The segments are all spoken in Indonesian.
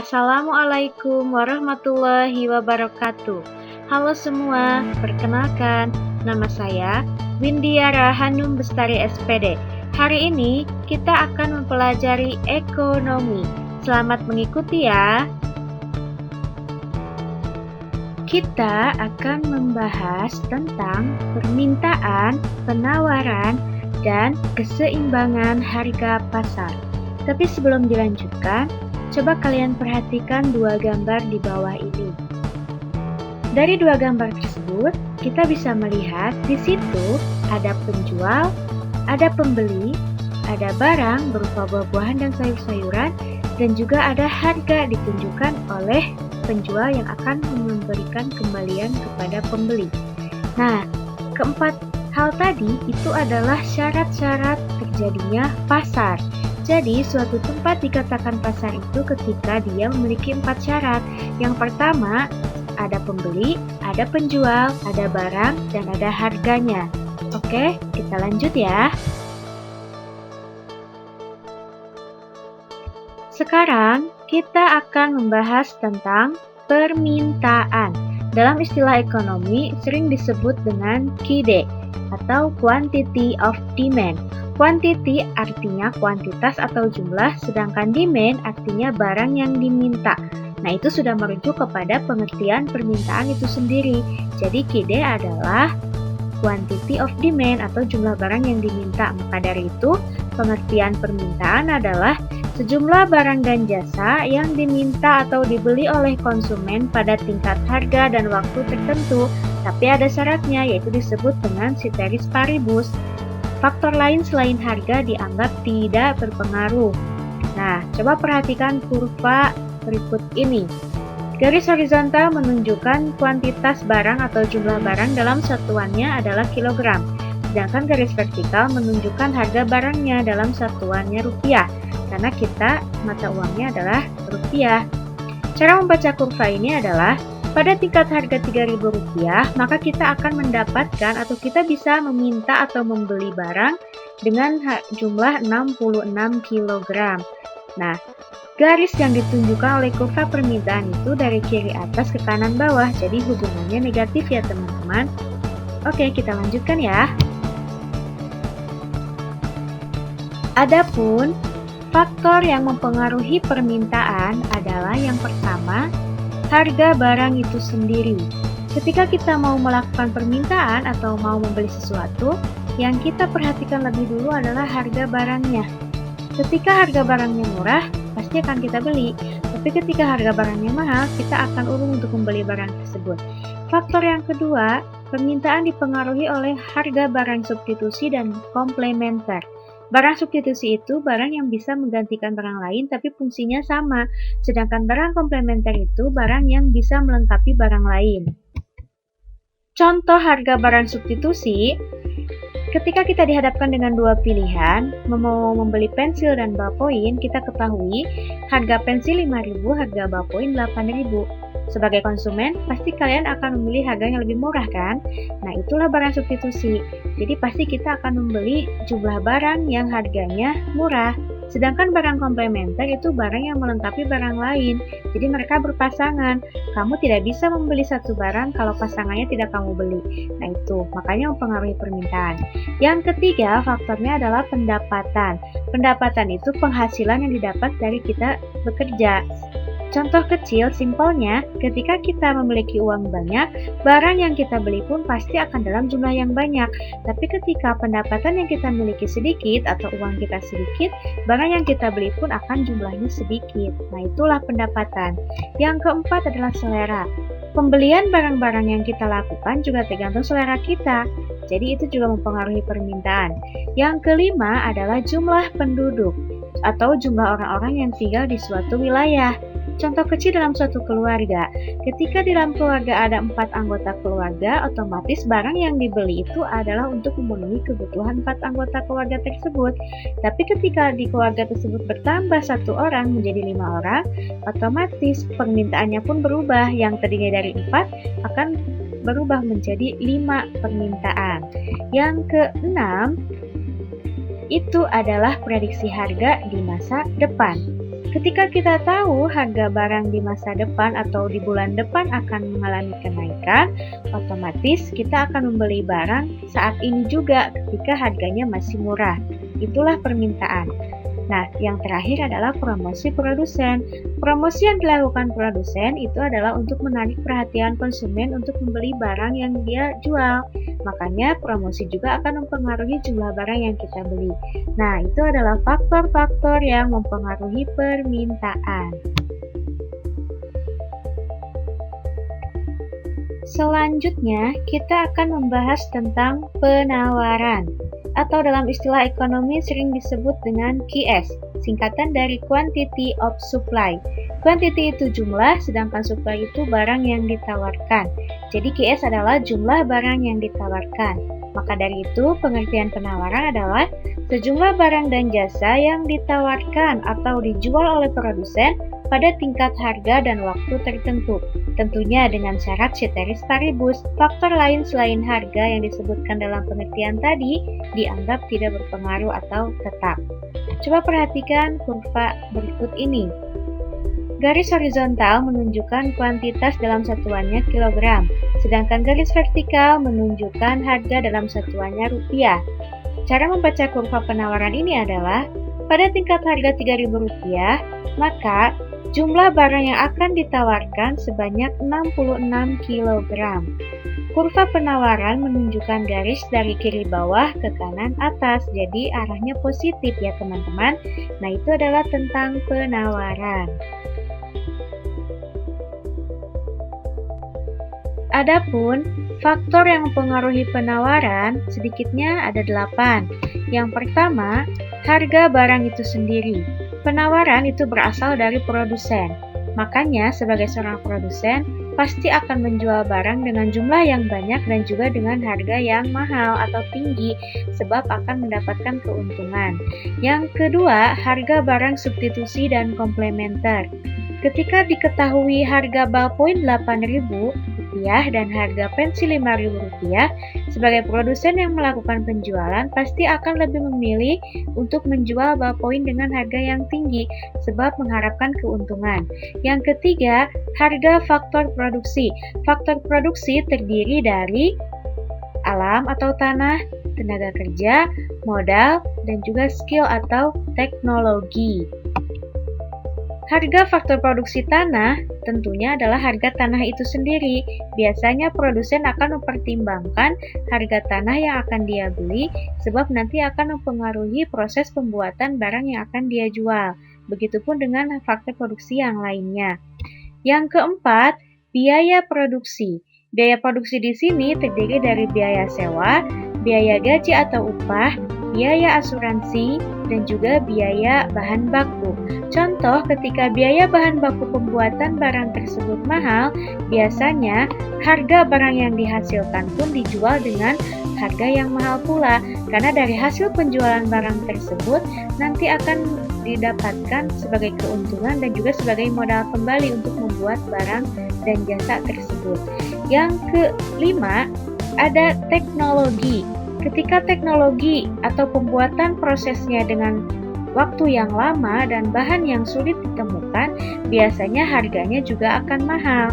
Assalamualaikum warahmatullahi wabarakatuh. Halo semua, perkenalkan, nama saya Windiara Hanum Bestari SPD. Hari ini kita akan mempelajari ekonomi. Selamat mengikuti ya. Kita akan membahas tentang permintaan, penawaran, dan keseimbangan harga pasar. Tapi sebelum dilanjutkan, coba kalian perhatikan dua gambar di bawah ini. Dari dua gambar tersebut, kita bisa melihat di situ ada penjual, ada pembeli, ada barang berupa buah-buahan dan sayur-sayuran, dan juga ada harga ditunjukkan oleh penjual yang akan memberikan kembalian kepada pembeli. Nah, keempat hal tadi itu adalah syarat-syarat terjadinya pasar. Jadi, suatu tempat dikatakan pasar itu ketika dia memiliki 4 syarat. Yang pertama, ada pembeli, ada penjual, ada barang, dan ada harganya. Oke, kita lanjut ya. Sekarang, kita akan membahas tentang permintaan. Dalam istilah ekonomi, sering disebut dengan QD, atau Quantity of Demand. Quantity artinya kuantitas atau jumlah, sedangkan demand artinya barang yang diminta. Nah, itu sudah merujuk kepada pengertian permintaan itu sendiri. Jadi, QD adalah quantity of demand atau jumlah barang yang diminta. Maka dari itu, pengertian permintaan adalah sejumlah barang dan jasa yang diminta atau dibeli oleh konsumen pada tingkat harga dan waktu tertentu, tapi ada syaratnya, yaitu disebut dengan ceteris paribus. Faktor lain selain harga dianggap tidak berpengaruh. Nah, coba perhatikan kurva berikut ini. Garis horizontal menunjukkan kuantitas barang atau jumlah barang dalam satuannya adalah kilogram, sedangkan garis vertikal menunjukkan harga barangnya dalam satuannya rupiah, karena kita mata uangnya adalah rupiah. Cara membaca kurva ini adalah pada tingkat harga Rp3.000, maka kita akan mendapatkan atau kita bisa meminta atau membeli barang dengan jumlah 66 kg. Nah, garis yang ditunjukkan oleh kurva permintaan itu dari kiri atas ke kanan bawah, jadi hubungannya negatif ya teman-teman. Oke, kita lanjutkan ya. Adapun faktor yang mempengaruhi permintaan adalah yang pertama, harga barang itu sendiri. Ketika kita mau melakukan permintaan atau mau membeli sesuatu, yang kita perhatikan lebih dulu adalah harga barangnya. Ketika harga barangnya murah, pasti akan kita beli. Tapi ketika harga barangnya mahal, kita akan urung untuk membeli barang tersebut. Faktor yang kedua, permintaan dipengaruhi oleh harga barang substitusi dan komplementer. Barang substitusi itu barang yang bisa menggantikan barang lain tapi fungsinya sama, sedangkan barang komplementer itu barang yang bisa melengkapi barang lain. Contoh harga barang substitusi, ketika kita dihadapkan dengan dua pilihan, mau membeli pensil dan ballpoint, kita ketahui harga pensil 5.000, harga ballpoint 8.000. Sebagai konsumen, pasti kalian akan memilih harga yang lebih murah kan? Nah, itulah barang substitusi. Jadi pasti kita akan membeli jumlah barang yang harganya murah. Sedangkan barang komplementer itu barang yang melengkapi barang lain. Jadi mereka berpasangan. Kamu tidak bisa membeli satu barang kalau pasangannya tidak kamu beli. Nah, itu makanya mempengaruhi permintaan. Yang ketiga, faktornya adalah pendapatan. Pendapatan itu penghasilan yang didapat dari kita bekerja. Contoh kecil, simpelnya, ketika kita memiliki uang banyak, barang yang kita beli pun pasti akan dalam jumlah yang banyak. Tapi ketika pendapatan yang kita miliki sedikit atau uang kita sedikit, barang yang kita beli pun akan jumlahnya sedikit. Nah, itulah pendapatan. Yang keempat adalah selera. Pembelian barang-barang yang kita lakukan juga tergantung selera kita. Jadi itu juga mempengaruhi permintaan. Yang kelima adalah jumlah penduduk atau jumlah orang-orang yang tinggal di suatu wilayah. Contoh kecil dalam suatu keluarga, ketika di dalam keluarga ada 4 anggota keluarga, otomatis barang yang dibeli itu adalah untuk memenuhi kebutuhan 4 anggota keluarga tersebut. Tapi ketika di keluarga tersebut bertambah 1 orang menjadi 5 orang, otomatis permintaannya pun berubah. Yang tadinya dari 4 akan berubah menjadi 5 permintaan. Yang keenam, itu adalah prediksi harga di masa depan. Ketika kita tahu harga barang di masa depan atau di bulan depan akan mengalami kenaikan, otomatis kita akan membeli barang saat ini juga ketika harganya masih murah. Itulah permintaan. Nah, yang terakhir adalah promosi produsen. Promosi yang dilakukan produsen itu adalah untuk menarik perhatian konsumen untuk membeli barang yang dia jual. Makanya promosi juga akan mempengaruhi jumlah barang yang kita beli. Nah, itu adalah faktor-faktor yang mempengaruhi permintaan. Selanjutnya, kita akan membahas tentang penawaran, atau dalam istilah ekonomi sering disebut dengan QS, singkatan dari Quantity of Supply. Quantity itu jumlah, sedangkan supply itu barang yang ditawarkan. Jadi QS adalah jumlah barang yang ditawarkan. Maka dari itu, pengertian penawaran adalah sejumlah barang dan jasa yang ditawarkan atau dijual oleh produsen pada tingkat harga dan waktu tertentu. Tentunya dengan syarat ceteris paribus, faktor lain selain harga yang disebutkan dalam pengertian tadi dianggap tidak berpengaruh atau tetap. Coba perhatikan kurva berikut ini. Garis horizontal menunjukkan kuantitas dalam satuannya kilogram, sedangkan garis vertikal menunjukkan harga dalam satuannya rupiah. Cara membaca kurva penawaran ini adalah, pada tingkat harga Rp3.000, maka jumlah barang yang akan ditawarkan sebanyak 66 kg. Kurva penawaran menunjukkan garis dari kiri bawah ke kanan atas, jadi arahnya positif ya teman-teman. Nah, itu adalah tentang penawaran. Adapun faktor yang mempengaruhi penawaran sedikitnya ada 8. Yang pertama, harga barang itu sendiri. Penawaran itu berasal dari produsen. Makanya sebagai seorang produsen pasti akan menjual barang dengan jumlah yang banyak dan juga dengan harga yang mahal atau tinggi sebab akan mendapatkan keuntungan. Yang kedua, harga barang substitusi dan komplementer. Ketika diketahui harga ballpoint Rp8.000 dan harga pensil Rp5.000, sebagai produsen yang melakukan penjualan pasti akan lebih memilih untuk menjual ballpoint dengan harga yang tinggi sebab mengharapkan keuntungan. Yang ketiga, harga faktor produksi. Faktor produksi terdiri dari alam atau tanah, tenaga kerja, modal, dan juga skill atau teknologi. Harga faktor produksi tanah tentunya adalah harga tanah itu sendiri. Biasanya produsen akan mempertimbangkan harga tanah yang akan dia beli sebab nanti akan mempengaruhi proses pembuatan barang yang akan dia jual. Begitupun dengan faktor produksi yang lainnya. Yang keempat, biaya produksi. Biaya produksi di sini terdiri dari biaya sewa, biaya gaji atau upah, biaya asuransi, dan juga biaya bahan baku. Contoh, ketika biaya bahan baku pembuatan barang tersebut mahal, biasanya harga barang yang dihasilkan pun dijual dengan harga yang mahal pula, karena dari hasil penjualan barang tersebut nanti akan didapatkan sebagai keuntungan dan juga sebagai modal kembali untuk membuat barang dan jasa tersebut. Yang kelima, ada teknologi. Ketika teknologi atau pembuatan prosesnya dengan waktu yang lama dan bahan yang sulit ditemukan, biasanya harganya juga akan mahal.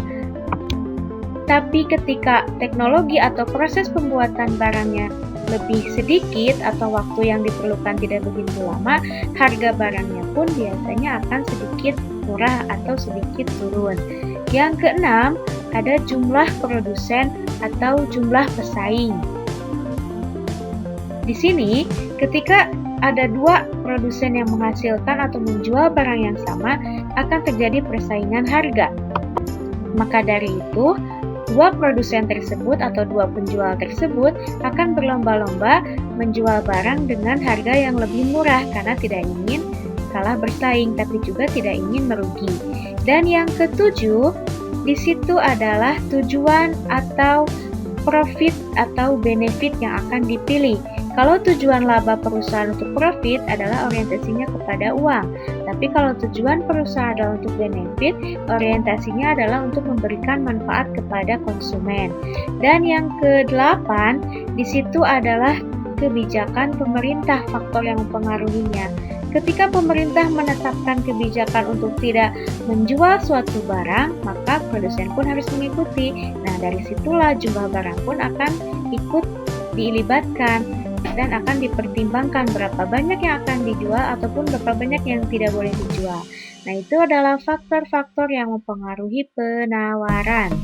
Tapi ketika teknologi atau proses pembuatan barangnya lebih sedikit atau waktu yang diperlukan tidak begitu lama, harga barangnya pun biasanya akan sedikit murah atau sedikit turun. Yang keenam, ada jumlah produsen atau jumlah pesaing. Di sini, ketika ada dua produsen yang menghasilkan atau menjual barang yang sama, akan terjadi persaingan harga. Maka dari itu, dua produsen tersebut atau dua penjual tersebut akan berlomba-lomba menjual barang dengan harga yang lebih murah karena tidak ingin kalah bersaing, tapi juga tidak ingin merugi. Dan yang ketujuh, di situ adalah tujuan atau profit atau benefit yang akan dipilih. Kalau tujuan laba perusahaan untuk profit adalah orientasinya kepada uang, tapi kalau tujuan perusahaan adalah untuk benefit, orientasinya adalah untuk memberikan manfaat kepada konsumen. Dan yang ke-8, di situ adalah kebijakan pemerintah, faktor yang mempengaruhinya. Ketika pemerintah menetapkan kebijakan untuk tidak menjual suatu barang, maka produsen pun harus mengikuti. Nah, dari situlah jumlah barang pun akan ikut dilibatkan dan akan dipertimbangkan berapa banyak yang akan dijual ataupun berapa banyak yang tidak boleh dijual. Nah, itu adalah faktor-faktor yang mempengaruhi penawaran.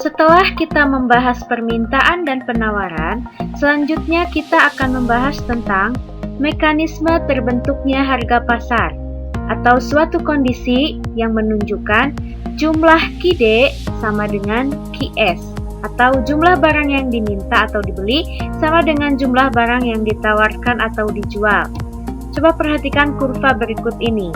Setelah kita membahas permintaan dan penawaran, selanjutnya kita akan membahas tentang mekanisme terbentuknya harga pasar atau suatu kondisi yang menunjukkan jumlah QD sama dengan QS atau jumlah barang yang diminta atau dibeli sama dengan jumlah barang yang ditawarkan atau dijual. Coba perhatikan kurva berikut ini.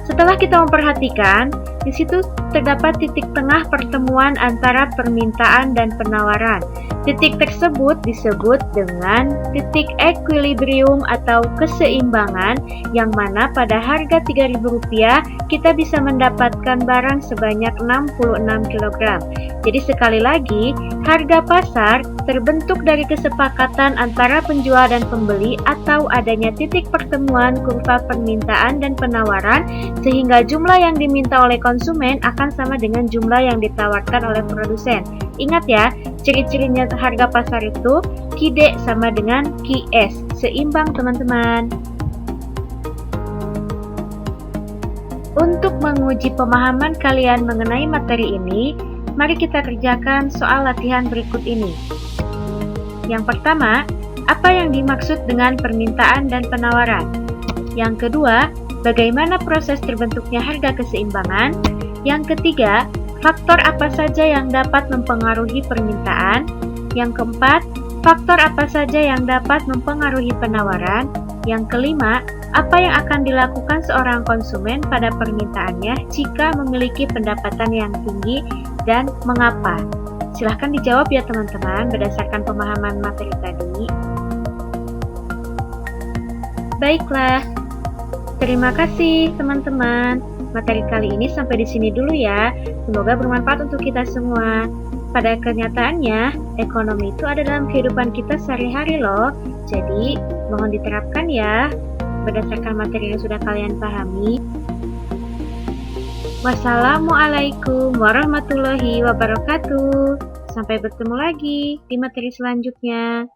Setelah kita memperhatikan, di situ terdapat titik tengah pertemuan antara permintaan dan penawaran. Titik tersebut disebut dengan titik equilibrium atau keseimbangan, yang mana pada harga Rp3.000 kita bisa mendapatkan barang sebanyak 66 kg. Jadi sekali lagi, harga pasar terbentuk dari kesepakatan antara penjual dan pembeli atau adanya titik pertemuan kurva permintaan dan penawaran, sehingga jumlah yang diminta oleh konsumen akan sama dengan jumlah yang ditawarkan oleh produsen. Ingat ya, ciri-cirinya harga pasar itu QD sama dengan QS, seimbang teman-teman. Untuk menguji pemahaman kalian mengenai materi ini, mari kita kerjakan soal latihan berikut ini. Yang pertama, apa yang dimaksud dengan permintaan dan penawaran? Yang kedua, bagaimana proses terbentuknya harga keseimbangan? Yang ketiga, faktor apa saja yang dapat mempengaruhi permintaan? Yang keempat, faktor apa saja yang dapat mempengaruhi penawaran? Yang kelima, apa yang akan dilakukan seorang konsumen pada permintaannya jika memiliki pendapatan yang tinggi dan mengapa? Silahkan dijawab ya teman-teman berdasarkan pemahaman materi tadi. Baiklah, terima kasih teman-teman. Materi kali ini sampai di sini dulu ya. Semoga bermanfaat untuk kita semua. Pada kenyataannya, ekonomi itu ada dalam kehidupan kita sehari-hari loh. Jadi, mohon diterapkan ya berdasarkan materi yang sudah kalian pahami. Wassalamualaikum warahmatullahi wabarakatuh. Sampai bertemu lagi di materi selanjutnya.